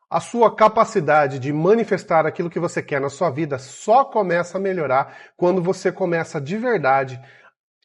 A sua capacidade de manifestar aquilo que você quer na sua vida só começa a melhorar quando você começa de verdade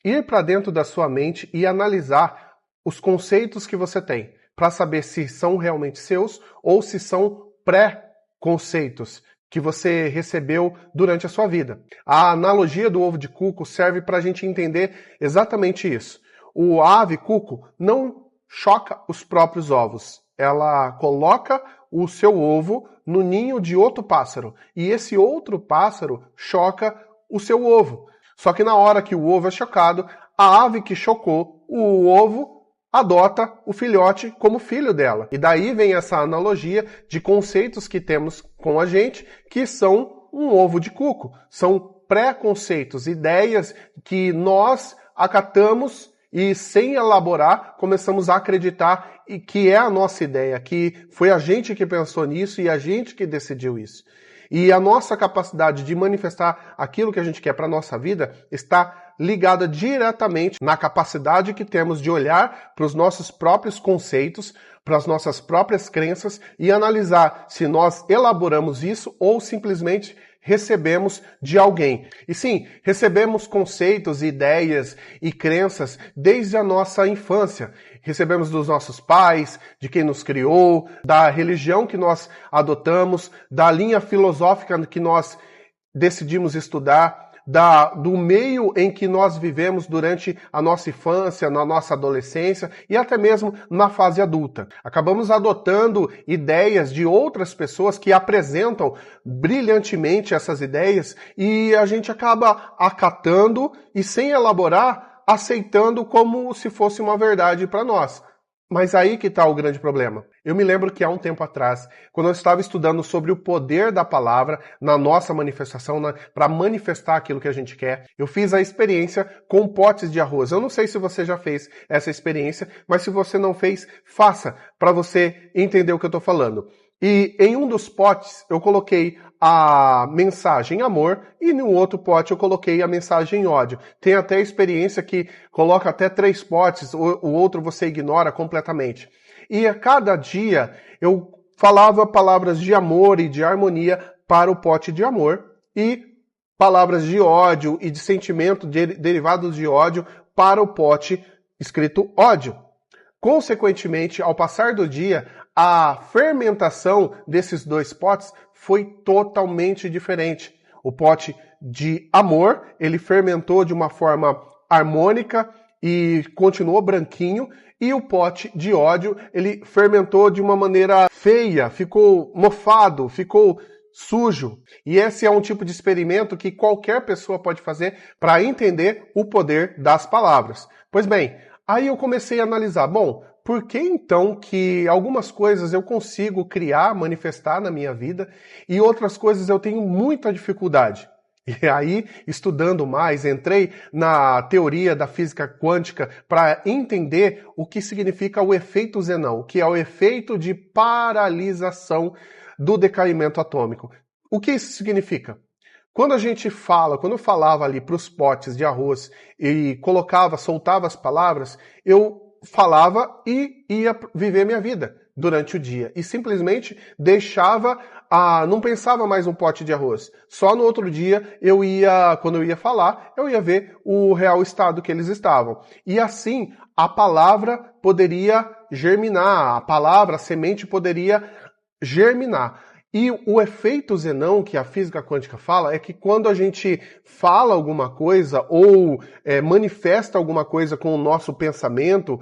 ir para dentro da sua mente e analisar os conceitos que você tem, para saber se são realmente seus ou se são pré-conceitos que você recebeu durante a sua vida. A analogia do ovo de cuco serve para a gente entender exatamente isso. O ave cuco não choca os próprios ovos. Ela coloca o seu ovo no ninho de outro pássaro. E esse outro pássaro choca o seu ovo. Só que na hora que o ovo é chocado, a ave que chocou o ovo adota o filhote como filho dela. E daí vem essa analogia de conceitos que temos com a gente, que são um ovo de cuco. São pré-conceitos, ideias que nós acatamos e, sem elaborar, começamos a acreditar que é a nossa ideia, que foi a gente que pensou nisso e a gente que decidiu isso. E a nossa capacidade de manifestar aquilo que a gente quer para a nossa vida está ligada diretamente na capacidade que temos de olhar para os nossos próprios conceitos, para as nossas próprias crenças e analisar se nós elaboramos isso ou simplesmente recebemos de alguém. E sim, recebemos conceitos, ideias e crenças desde a nossa infância. Recebemos dos nossos pais, de quem nos criou, da religião que nós adotamos, da linha filosófica que nós decidimos estudar, do meio em que nós vivemos durante a nossa infância, na nossa adolescência e até mesmo na fase adulta. Acabamos adotando ideias de outras pessoas que apresentam brilhantemente essas ideias e a gente acaba acatando e, sem elaborar, aceitando como se fosse uma verdade para nós. Mas aí que está o grande problema. Eu me lembro que há um tempo atrás, quando eu estava estudando sobre o poder da palavra na nossa manifestação, para manifestar aquilo que a gente quer, eu fiz a experiência com potes de arroz. Eu não sei se você já fez essa experiência, mas se você não fez, faça, para você entender o que eu estou falando. E em um dos potes eu coloquei a mensagem amor e no outro pote eu coloquei a mensagem ódio. Tem até experiência que coloca até 3 potes, o outro você ignora completamente. E a cada dia eu falava palavras de amor e de harmonia para o pote de amor e palavras de ódio e de sentimento derivados de ódio para o pote escrito ódio. Consequentemente, ao passar do dia, a fermentação desses 2 potes foi totalmente diferente. O pote de amor, ele fermentou de uma forma harmônica e continuou branquinho, e o pote de ódio, ele fermentou de uma maneira feia, ficou mofado, ficou sujo. E esse é um tipo de experimento que qualquer pessoa pode fazer para entender o poder das palavras. Pois bem, aí eu comecei a analisar, por que então que algumas coisas eu consigo criar, manifestar na minha vida e outras coisas eu tenho muita dificuldade? E aí, estudando mais, entrei na teoria da física quântica para entender o que significa o efeito Zenão, que é o efeito de paralisação do decaimento atômico. O que isso significa? Quando eu falava ali para os potes de arroz e soltava as palavras, eu falava e ia viver minha vida durante o dia. E simplesmente não pensava mais no pote de arroz. Só no outro dia, quando eu ia falar, eu ia ver o real estado que eles estavam. E assim, a palavra poderia germinar, a semente poderia germinar. E o efeito Zenão, que a física quântica fala, é que quando a gente fala alguma coisa ou manifesta alguma coisa com o nosso pensamento,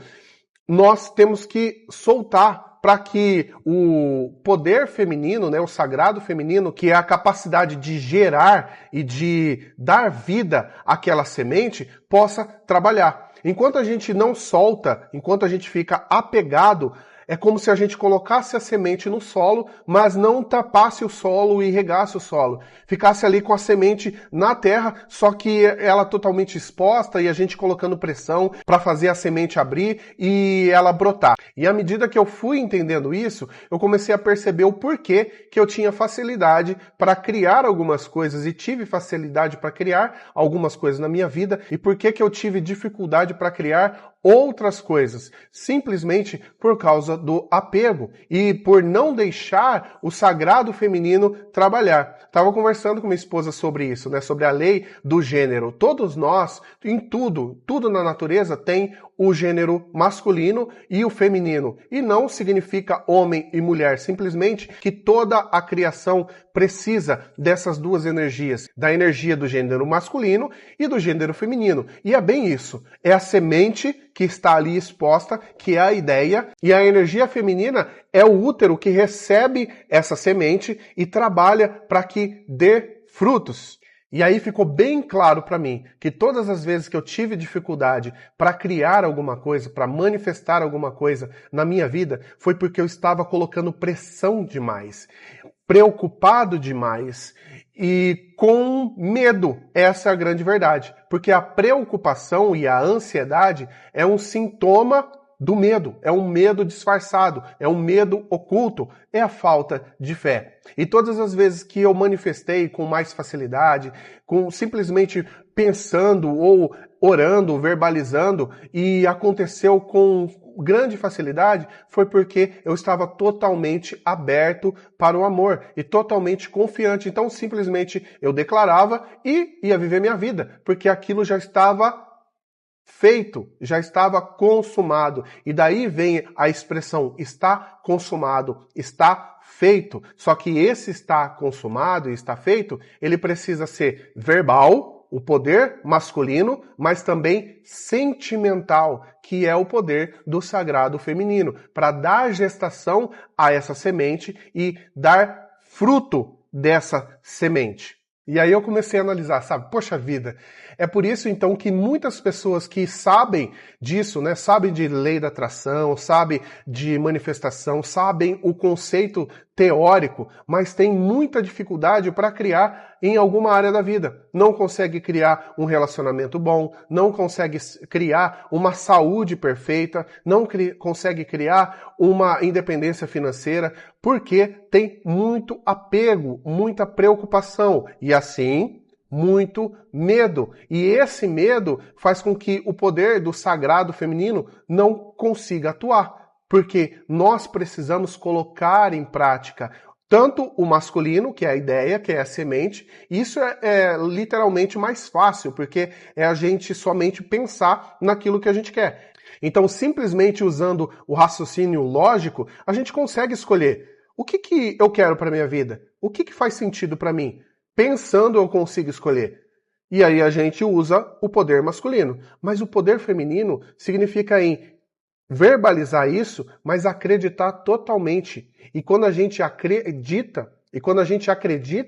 nós temos que soltar para que o poder feminino, o sagrado feminino, que é a capacidade de gerar e de dar vida àquela semente, possa trabalhar. Enquanto a gente não solta, enquanto a gente fica apegado, é como se a gente colocasse a semente no solo, mas não tapasse o solo e regasse o solo. Ficasse ali com a semente na terra, só que ela totalmente exposta e a gente colocando pressão para fazer a semente abrir e ela brotar. E à medida que eu fui entendendo isso, eu comecei a perceber o porquê que eu tinha facilidade para criar algumas coisas e tive facilidade para criar algumas coisas na minha vida e porquê que eu tive dificuldade para criar outras coisas, simplesmente por causa do apego e por não deixar o sagrado feminino trabalhar. Estava conversando com minha esposa sobre isso, né? Sobre a lei do gênero. Todos nós, em tudo na natureza tem o gênero masculino e o feminino. E não significa homem e mulher, simplesmente que toda a criação precisa dessas duas energias, da energia do gênero masculino e do gênero feminino. E é bem isso, é a semente que está ali exposta, que é a ideia, e a energia feminina é o útero que recebe essa semente e trabalha para que dê frutos. E aí ficou bem claro para mim que todas as vezes que eu tive dificuldade para criar alguma coisa, para manifestar alguma coisa na minha vida, foi porque eu estava colocando pressão demais, preocupado demais e com medo. Essa é a grande verdade, porque a preocupação e a ansiedade é um sintoma do medo, é um medo disfarçado, é um medo oculto, é a falta de fé. E todas as vezes que eu manifestei com mais facilidade, com simplesmente pensando ou orando, verbalizando, e aconteceu com grande facilidade, foi porque eu estava totalmente aberto para o amor e totalmente confiante. Então simplesmente eu declarava e ia viver minha vida, porque aquilo já estava feito, já estava consumado. E daí vem a expressão está consumado, está feito. Só que esse está consumado e está feito, ele precisa ser verbal, o poder masculino, mas também sentimental, que é o poder do sagrado feminino, para dar gestação a essa semente e dar fruto dessa semente. E aí eu comecei a analisar, sabe? Poxa vida, é por isso então que muitas pessoas que sabem disso, né? Sabem de lei da atração, sabem de manifestação, sabem o conceito teórico, mas têm muita dificuldade para criar em alguma área da vida. Não consegue criar um relacionamento bom, não consegue criar uma saúde perfeita, não consegue criar uma independência financeira, porque tem muito apego, muita preocupação e assim muito medo. E esse medo faz com que o poder do sagrado feminino não consiga atuar, porque nós precisamos colocar em prática tanto o masculino, que é a ideia, que é a semente. Isso é literalmente mais fácil, porque é a gente somente pensar naquilo que a gente quer. Então, simplesmente usando o raciocínio lógico, a gente consegue escolher o que eu quero para minha vida, o que faz sentido para mim. Pensando, eu consigo escolher. E aí a gente usa o poder masculino. Mas o poder feminino significa em verbalizar isso, mas acreditar totalmente. E quando a gente acredita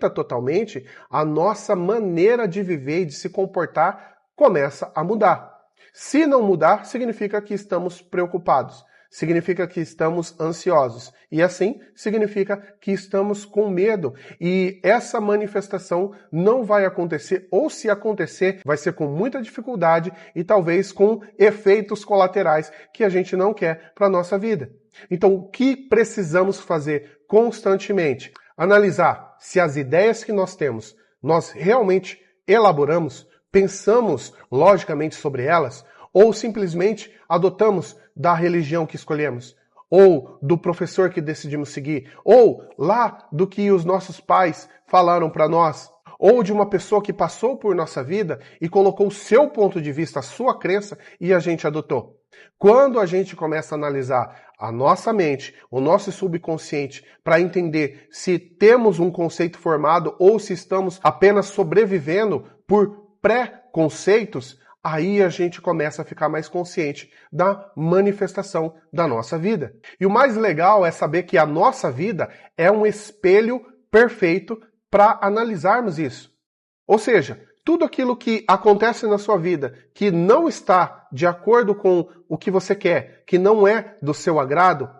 totalmente, a nossa maneira de viver e de se comportar começa a mudar. Se não mudar, significa que estamos preocupados. Significa que estamos ansiosos. E assim, significa que estamos com medo. E essa manifestação não vai acontecer, ou se acontecer, vai ser com muita dificuldade e talvez com efeitos colaterais que a gente não quer para a nossa vida. Então, o que precisamos fazer constantemente? Analisar se as ideias que nós temos, nós realmente elaboramos, pensamos logicamente sobre elas, ou simplesmente adotamos da religião que escolhemos, ou do professor que decidimos seguir, ou lá do que os nossos pais falaram para nós, ou de uma pessoa que passou por nossa vida e colocou o seu ponto de vista, a sua crença, e a gente adotou. Quando a gente começa a analisar a nossa mente, o nosso subconsciente, para entender se temos um conceito formado ou se estamos apenas sobrevivendo por pré-conceitos, aí a gente começa a ficar mais consciente da manifestação da nossa vida. E o mais legal é saber que a nossa vida é um espelho perfeito para analisarmos isso. Ou seja, tudo aquilo que acontece na sua vida que não está de acordo com o que você quer, que não é do seu agrado,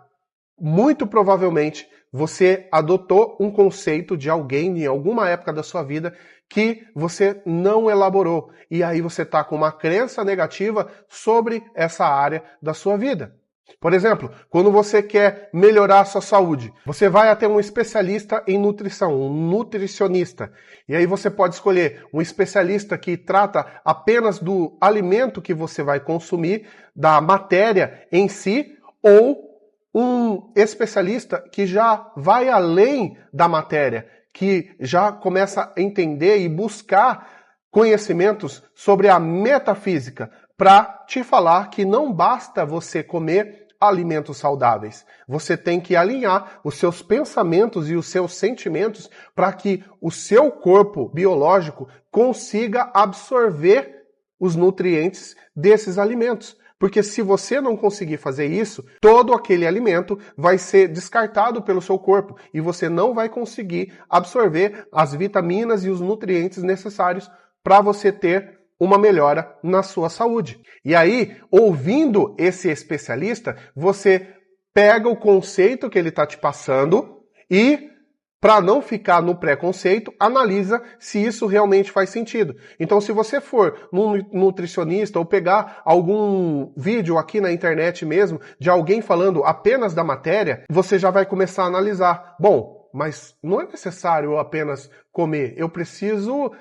muito provavelmente você adotou um conceito de alguém em alguma época da sua vida que você não elaborou. E aí você está com uma crença negativa sobre essa área da sua vida. Por exemplo, quando você quer melhorar a sua saúde, você vai até um especialista em nutrição, um nutricionista. E aí você pode escolher um especialista que trata apenas do alimento que você vai consumir, da matéria em si, ou um especialista que já vai além da matéria, que já começa a entender e buscar conhecimentos sobre a metafísica, para te falar que não basta você comer alimentos saudáveis. Você tem que alinhar os seus pensamentos e os seus sentimentos para que o seu corpo biológico consiga absorver os nutrientes desses alimentos. Porque se você não conseguir fazer isso, todo aquele alimento vai ser descartado pelo seu corpo e você não vai conseguir absorver as vitaminas e os nutrientes necessários para você ter uma melhora na sua saúde. E aí, ouvindo esse especialista, você pega o conceito que ele está te passando e, para não ficar no preconceito, analisa se isso realmente faz sentido. Então, se você for num nutricionista ou pegar algum vídeo aqui na internet mesmo de alguém falando apenas da matéria, você já vai começar a analisar. Bom, mas não é necessário apenas comer. Eu preciso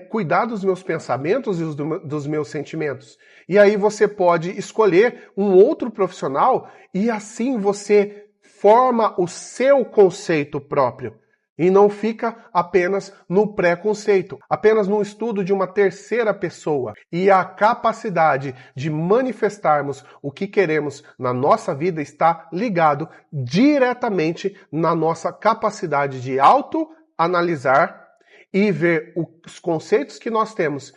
cuidar dos meus pensamentos e dos meus sentimentos. E aí você pode escolher um outro profissional e assim você forma o seu conceito próprio. E não fica apenas no preconceito, apenas no estudo de uma terceira pessoa. E a capacidade de manifestarmos o que queremos na nossa vida está ligado diretamente na nossa capacidade de autoanalisar e ver os conceitos que nós temos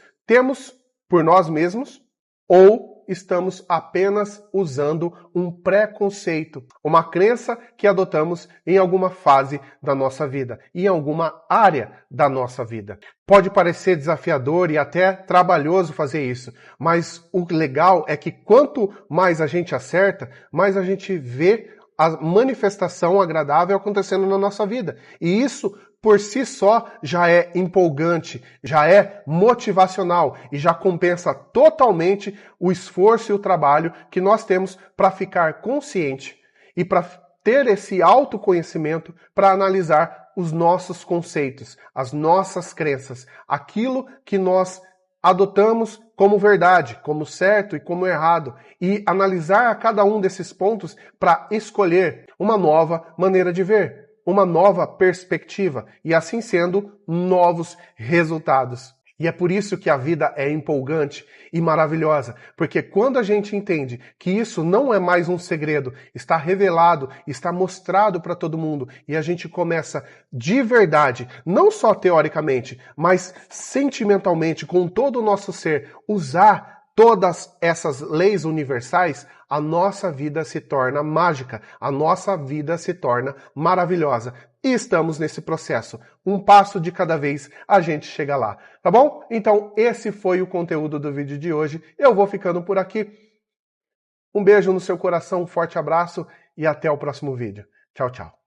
por nós mesmos ou estamos apenas usando um preconceito, uma crença que adotamos em alguma fase da nossa vida, em alguma área da nossa vida. Pode parecer desafiador e até trabalhoso fazer isso, mas o legal é que quanto mais a gente acerta, mais a gente vê a manifestação agradável acontecendo na nossa vida. E isso por si só já é empolgante, já é motivacional e já compensa totalmente o esforço e o trabalho que nós temos para ficar consciente e para ter esse autoconhecimento para analisar os nossos conceitos, as nossas crenças, aquilo que nós adotamos como verdade, como certo e como errado, e analisar a cada um desses pontos para escolher uma nova maneira de ver, uma nova perspectiva e, assim sendo, novos resultados. E é por isso que a vida é empolgante e maravilhosa, porque quando a gente entende que isso não é mais um segredo, está revelado, está mostrado para todo mundo, e a gente começa de verdade, não só teoricamente, mas sentimentalmente, com todo o nosso ser, usar todas essas leis universais, a nossa vida se torna mágica, a nossa vida se torna maravilhosa. E estamos nesse processo. Um passo de cada vez a gente chega lá. Tá bom? Então, esse foi o conteúdo do vídeo de hoje. Eu vou ficando por aqui. Um beijo no seu coração, um forte abraço e até o próximo vídeo. Tchau, tchau.